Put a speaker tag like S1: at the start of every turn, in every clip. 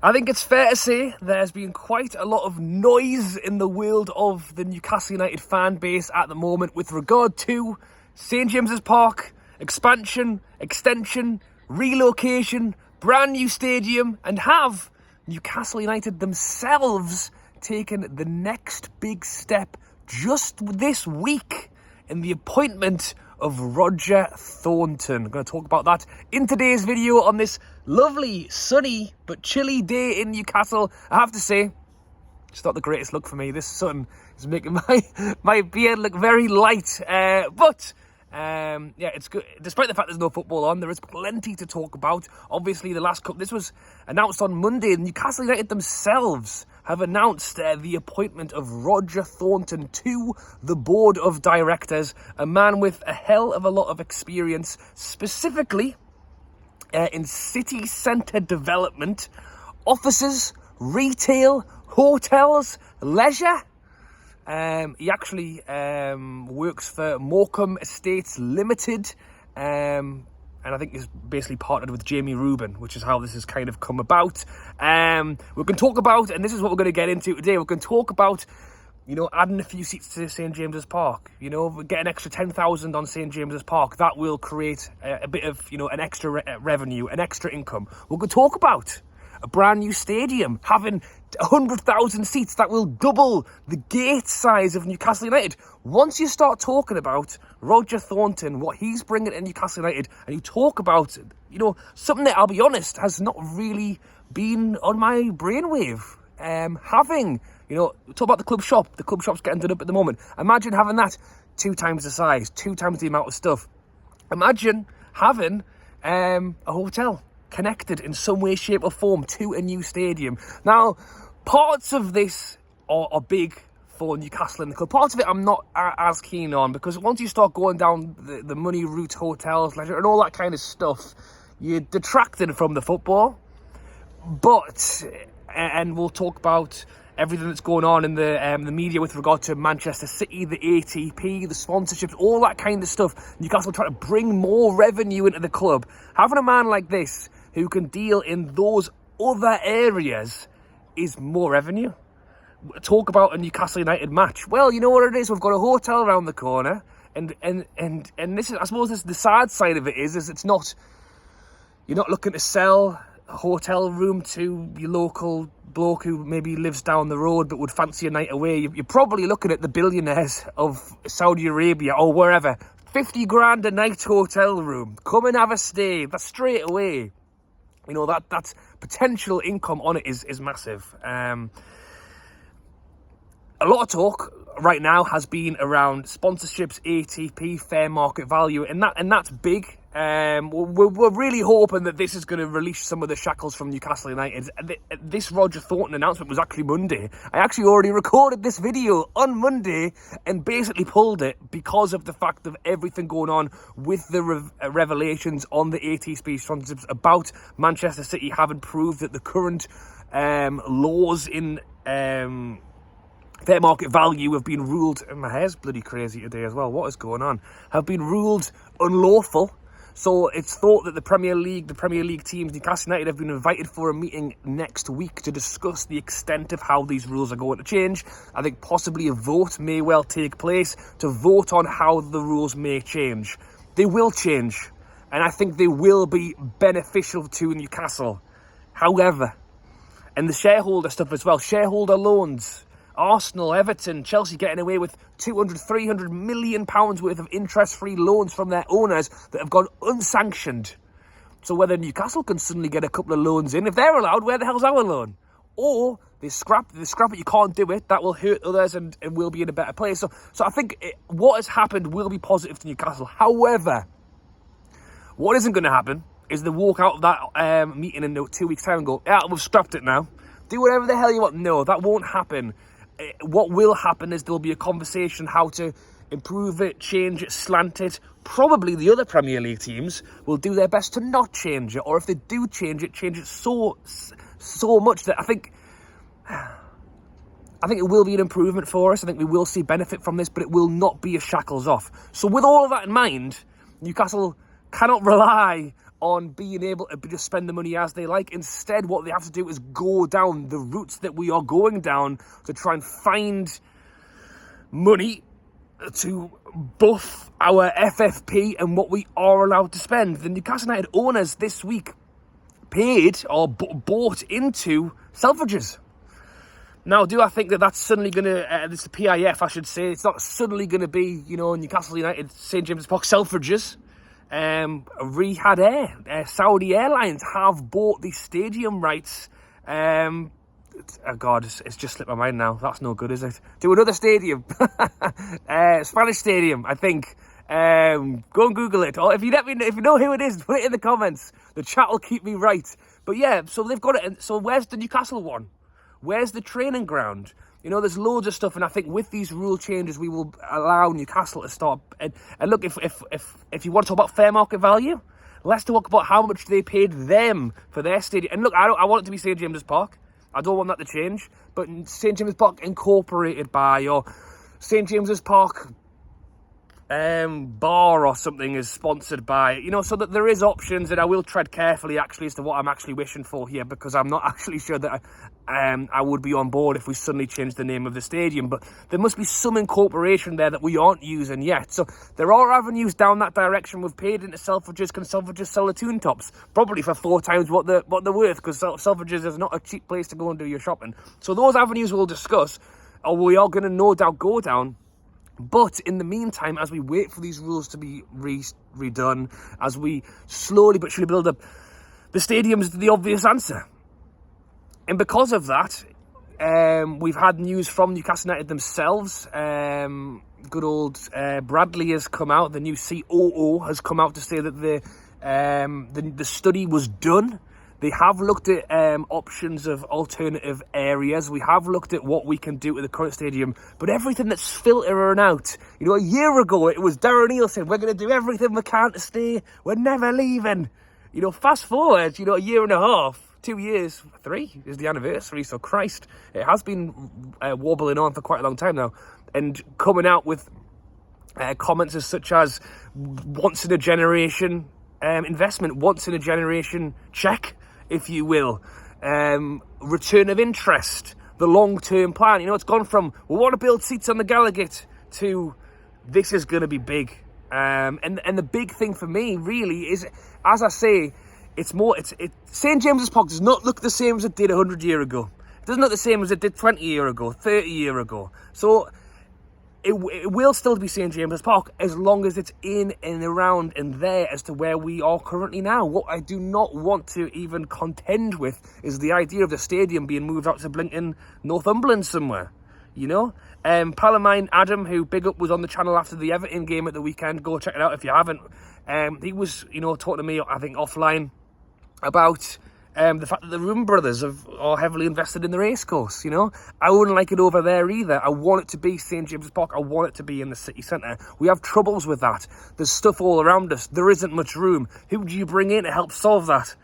S1: I think it's fair to say there's been quite a lot of noise in the world of the Newcastle United fan base at the moment with regard to St James's Park, expansion, extension, relocation, brand new stadium, and have Newcastle United themselves taken the next big step just this week in the appointment of Rodger Thornton. I'm going to talk about that in today's video on this lovely, sunny, but chilly day in Newcastle. I have to say, it's not the greatest look for me. This sun is making my beard look very light. Yeah, it's good. Despite the fact there's no football on, there is plenty to talk about. Obviously, the last couple, this was announced on Monday. Newcastle United themselves have announced the appointment of Rodger Thornton to the board of directors, a man with a hell of a lot of experience, specifically in city centre development, offices, retail, hotels, leisure. He actually works for Morecambe Estates Limited, and I think he's basically partnered with Jamie Rubin, which is how this has kind of come about. We can talk about, and this is what we're going to get into today, we can talk about, you know, adding a few seats to St James's Park. You know, get an extra 10,000 on St James's Park. That will create a bit of, you know, an extra revenue, an extra income. We can talk about a brand new stadium, having 100,000 seats that will double the gate size of Newcastle United. Once you start talking about Rodger Thornton, what he's bringing to Newcastle United, and you talk about, you know, something that, I'll be honest, has not really been on my brainwave. Having, you know, talk about the club shop. The club shop's getting done up at the moment. Imagine having that 2 times the size, 2 times the amount of stuff. Imagine having a hotel connected in some way, shape or form to a new stadium. Now, parts of this are big for Newcastle and the club. Parts of it I'm not as keen on, because once you start going down the money route, hotels, leisure and all that kind of stuff, you're detracting from the football. But, and we'll talk about everything that's going on in the media with regard to Manchester City, the ATP, the sponsorships, all that kind of stuff. Newcastle trying to bring more revenue into the club. Having a man like this who can deal in those other areas is more revenue. Talk about a Newcastle United match. Well, you know what it is. We've got a hotel around the corner, and this is, I suppose, this the sad side of it is it's not. You're not looking to sell a hotel room to your local bloke who maybe lives down the road but would fancy a night away. You're probably looking at the billionaires of Saudi Arabia or wherever. 50 grand a night hotel room. Come and have a stay. That's straight away. You know, that's potential income on it is massive. A lot of talk right now has been around sponsorships, ATP, fair market value, and that's big. We're really hoping that this is going to release some of the shackles from Newcastle United. This Rodger Thornton announcement was actually Monday. I actually already recorded this video on Monday and basically pulled it because of the fact of everything going on with the revelations on the ATP sponsorships about Manchester City having proved that the current laws in fair market value have been ruled, and my hair's bloody crazy today as well, what is going on, have been ruled unlawful. So it's thought that the Premier League teams, Newcastle United, have been invited for a meeting next week to discuss the extent of how these rules are going to change. I think possibly a vote may well take place to vote on how the rules may change. They will change, and I think they will be beneficial to Newcastle. However, and the shareholder stuff as well, shareholder loans, Arsenal, Everton, Chelsea getting away with 200, 300 million pounds worth of interest-free loans from their owners that have gone unsanctioned. So whether Newcastle can suddenly get a couple of loans in, if they're allowed, where the hell's our loan? Or they scrap it, you can't do it, that will hurt others and we'll be in a better place. So I think what has happened will be positive to Newcastle. However, what isn't going to happen is they walk out of that meeting in 2 weeks' time and go, yeah, we've scrapped it now. Do whatever the hell you want. No, that won't happen. What will happen is there'll be a conversation how to improve it, change it, slant it. Probably the other Premier League teams will do their best to not change it, or if they do change it so much that I think it will be an improvement for us. I think we will see benefit from this, but it will not be a shackles off. So with all of that in mind, Newcastle cannot rely on being able to just spend the money as they like. Instead, what they have to do is go down the routes that we are going down to try and find money to buff our FFP and what we are allowed to spend. The Newcastle United owners this week paid or bought into Selfridges. Now, do I think that that's suddenly going to, this is the PIF, I should say, it's not suddenly going to be, Newcastle United, St James's Park, Selfridges. Riyadh Air, Saudi Airlines have bought the stadium rights. Oh God, it's just slipped my mind now. That's no good, is it? To another stadium. Spanish stadium, I think. Go and Google it. Or if you know who it is, put it in the comments. The chat will keep me right. But yeah, so they've got it. So where's the Newcastle one? Where's the training ground? There's loads of stuff, and I think with these rule changes, we will allow Newcastle to start. And look, if you want to talk about fair market value, let's talk about how much they paid them for their stadium. And look, I want it to be St James's Park. I don't want that to change. But St James's Park incorporated by, or St James's Park bar or something is sponsored by, so that there is options, and I will tread carefully actually as to what I'm actually wishing for here, because I'm not actually sure that I would be on board if we suddenly changed the name of the stadium. But there must be some incorporation there that we aren't using yet. So there are avenues down that direction. We've paid into Selfridges. Can Selfridges sell the tune tops? Probably for 4 times what they're worth, because Selfridges is not a cheap place to go and do your shopping. So those avenues we'll discuss, or we are going to no doubt go down. But in the meantime, as we wait for these rules to be redone, as we slowly but surely build up, the stadium's the obvious answer. And because of that, we've had news from Newcastle United themselves. Good old Bradley has come out, the new COO has come out to say that the study was done. They have looked at options of alternative areas. We have looked at what we can do with the current stadium. But everything that's filtering out, a year ago, it was Darren Neal saying, we're going to do everything we can to stay. We're never leaving. Fast forward, a year and a half, 2 years, 3 is the anniversary. So Christ, it has been wobbling on for quite a long time now. And coming out with comments as such as once in a generation investment, once in a generation check, if you will, return of interest, the long-term plan. It's gone from, we want to build seats on the Gallagher to this is going to be big. And the big thing for me really is, as I say, St James's Park does not look the same as it did 100 years ago. It doesn't look the same as it did 20 years ago, 30 years ago. So it will still be St James's Park as long as it's in and around and there as to where we are currently now. What I do not want to even contend with is the idea of the stadium being moved out to Blinton, Northumberland somewhere. Pal of mine, Adam, who big up was on the channel after the Everton game at the weekend. Go check it out if you haven't. He was, talking to me, I think, offline about the fact that the Room brothers are heavily invested in the racecourse. I wouldn't like it over there either. I want it to be St James's Park. I want it to be in the city centre. We have troubles with that. There's stuff all around us. There isn't much room. Who do you bring in to help solve that?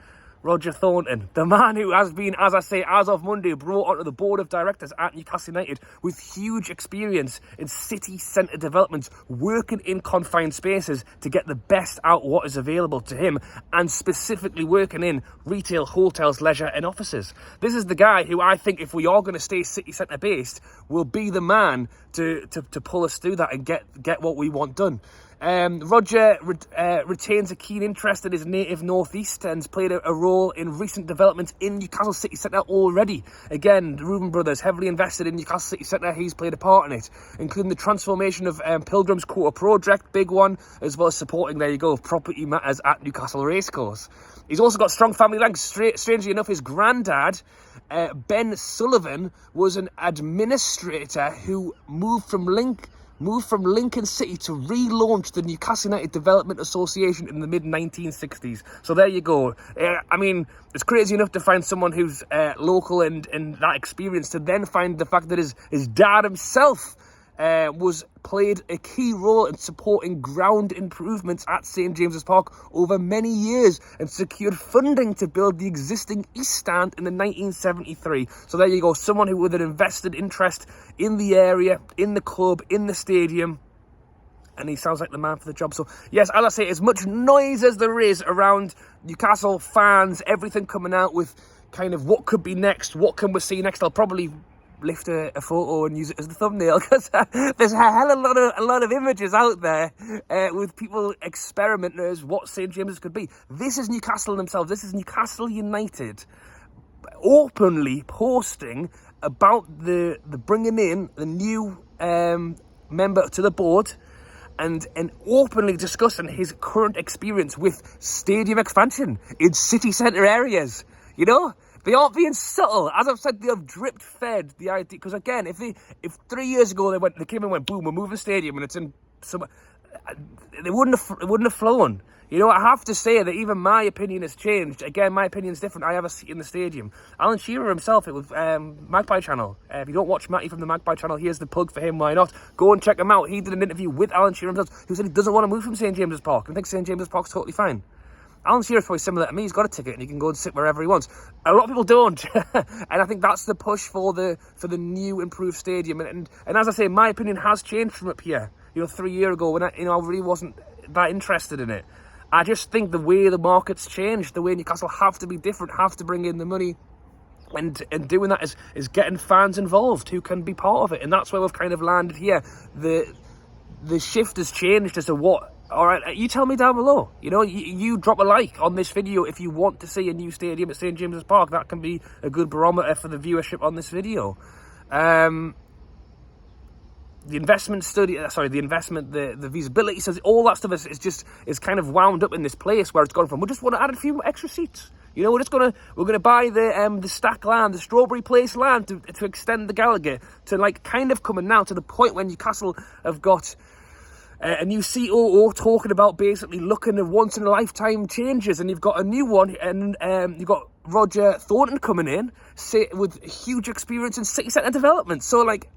S1: Rodger Thornton, the man who has been, as I say, as of Monday, brought onto the board of directors at Newcastle United with huge experience in city centre developments, working in confined spaces to get the best out of what is available to him, and specifically working in retail, hotels, leisure and offices. This is the guy who I think, if we are going to stay city centre based, will be the man to pull us through that and get what we want done. Rodger retains a keen interest in his native northeast and has played a role in recent developments in Newcastle City Centre already. Again, the Reuben brothers heavily invested in Newcastle City Centre. He's played a part in it, including the transformation of Pilgrim's Quarter project, big one, as well as supporting, there you go, property matters at Newcastle Racecourse. He's also got strong family links. Strangely enough, his granddad, Ben Sullivan, was an administrator who moved from Lincoln City to relaunch the Newcastle United Development Association in the mid-1960s. So there you go. It's crazy enough to find someone who's local and that experience, to then find the fact that his dad himself played a key role in supporting ground improvements at St James's Park over many years and secured funding to build the existing East Stand in the 1973. So there you go, someone who with an invested interest in the area, in the club, in the stadium, and he sounds like the man for the job. So, yes, as I say, as much noise as there is around Newcastle fans, everything coming out with kind of what could be next, what can we see next, I'll probably lift a photo and use it as the thumbnail, because there's a hell of a lot of images out there with people experimenting as what St James's could be. This is Newcastle themselves. This is Newcastle United openly posting about the bringing in the new member to the board, and openly discussing his current experience with stadium expansion in city centre areas. You know, they aren't being subtle. As I've said, they have drip fed the idea. Because again, if 3 years ago they came and went, boom, we're moving the stadium, and it's in some, it wouldn't have flown. You know, I have to say that even my opinion has changed. Again, my opinion's different. I have a seat in the stadium. Alan Shearer himself, it was Magpie Channel. If you don't watch Matty from the Magpie Channel, here's the plug for him. Why not? Go and check him out. He did an interview with Alan Shearer himself, who said he doesn't want to move from St James's Park and thinks St James's Park's totally fine. Alan Shearer's probably similar to me. He's got a ticket and he can go and sit wherever he wants. A lot of people don't. And I think that's the push for the new improved stadium. And as I say, my opinion has changed from up here. You know, 3 years ago when I really wasn't that interested in it. I just think the way the market's changed, the way Newcastle have to be different, have to bring in the money, and doing that is getting fans involved who can be part of it. And that's where we've kind of landed here. The shift has changed as to what. All right, you tell me down below. You know, you drop a like on this video if you want to see a new stadium at St James's Park. That can be a good barometer for the viewership on this video. The investment study, the feasibility says all that stuff is kind of wound up in this place where it's gone from. We just want to add a few extra seats. You know, we're gonna buy the stack land, the Strawberry Place land to extend the Gallagher, to like kind of coming now to the point when Newcastle have got a new COO talking about basically looking at once in a lifetime changes, and you've got a new one, and you've got Rodger Thornton coming in with huge experience in city centre development. So like,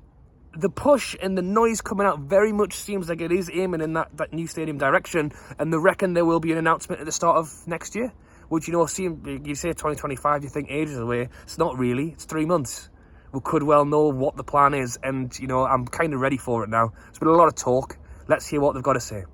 S1: the push and the noise coming out very much seems like it is aiming in that new stadium direction, and they reckon there will be an announcement at the start of next year. Which, you know, you say 2025, you think ages away. It's not really. It's 3 months. We could well know what the plan is, and, you know, I'm kind of ready for it now. There's been a lot of talk. Let's hear what they've got to say.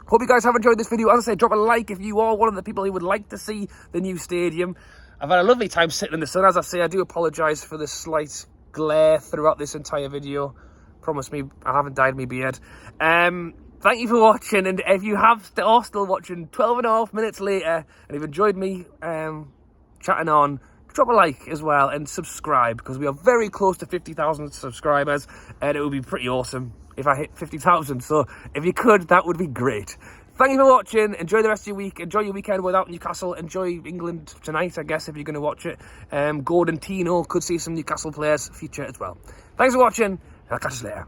S1: Hope you guys have enjoyed this video. As I say, drop a like if you are one of the people who would like to see the new stadium. I've had a lovely time sitting in the sun. As I say, I do apologise for the slight glare throughout this entire video. Promise me I haven't dyed my beard. Thank you for watching, and if you are still watching 12.5 minutes later and you've enjoyed me chatting on, drop a like as well and subscribe, because we are very close to 50,000 subscribers, and it would be pretty awesome if I hit 50,000. So if you could, that would be great. Thank you for watching. Enjoy the rest of your week. Enjoy your weekend without Newcastle. Enjoy England tonight, I guess, if you're going to watch it. Gordon Tino could see some Newcastle players feature as well. Thanks for watching. I'll catch you later.